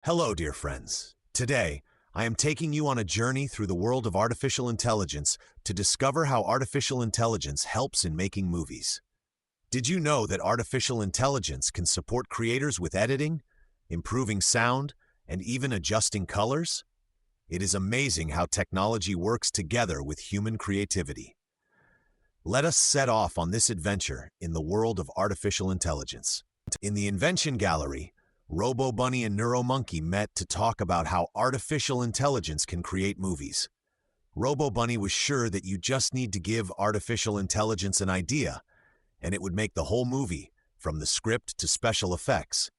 Hello, dear friends. Today, I am taking you on a journey through the world of artificial intelligence to discover how artificial intelligence helps in making movies. Did you know that artificial intelligence can support creators with editing, improving sound, and even adjusting colors? It is amazing how technology works together with human creativity. Let us set off on this adventure in the world of artificial intelligence. In the Invention Gallery, RoboBunny and NeuroMonkey met to talk about how artificial intelligence can create movies. RoboBunny was sure that you just need to give artificial intelligence an idea, and it would make the whole movie, from the script to special effects.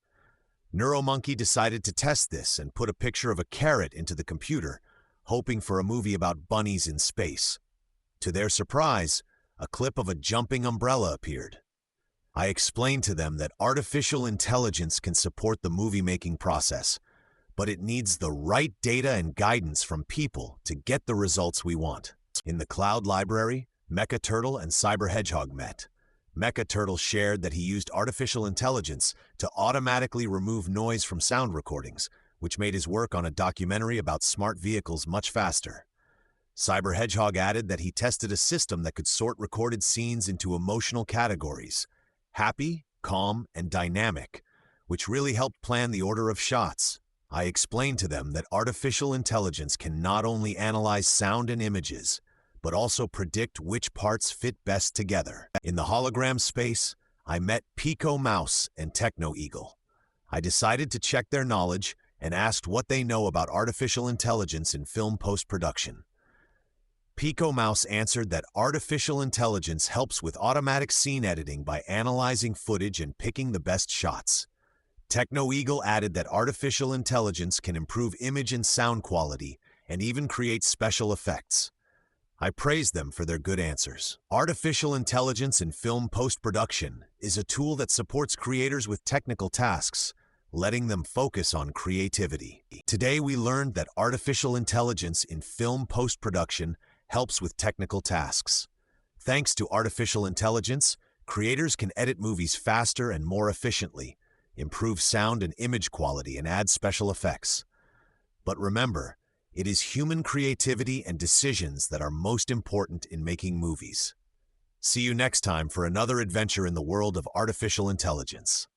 NeuroMonkey decided to test this and put a picture of a carrot into the computer, hoping for a movie about bunnies in space. To their surprise, a clip of a jumping umbrella appeared. I explained to them that artificial intelligence can support the movie-making process, but it needs the right data and guidance from people to get the results we want. In the cloud library, Mecha-Turtle and Cyber Hedgehog met. Mecha-Turtle shared that he used artificial intelligence to automatically remove noise from sound recordings, which made his work on a documentary about smart vehicles much faster. Cyber Hedgehog added that he tested a system that could sort recorded scenes into emotional categories: happy, calm, and dynamic, which really helped plan the order of shots. I explained to them that artificial intelligence can not only analyze sound and images, but also predict which parts fit best together. In the hologram space, I met Pico Mouse and Techno Eagle. I decided to check their knowledge and asked what they know about artificial intelligence in film post-production. Pico Mouse answered that artificial intelligence helps with automatic scene editing by analyzing footage and picking the best shots. Techno Eagle added that artificial intelligence can improve image and sound quality and even create special effects. I praised them for their good answers. Artificial intelligence in film post-production is a tool that supports creators with technical tasks, letting them focus on creativity. Today we learned that artificial intelligence in film post-production helps with technical tasks. Thanks to artificial intelligence, creators can edit movies faster and more efficiently, improve sound and image quality, and add special effects. But remember, it is human creativity and decisions that are most important in making movies. See you next time for another adventure in the world of artificial intelligence.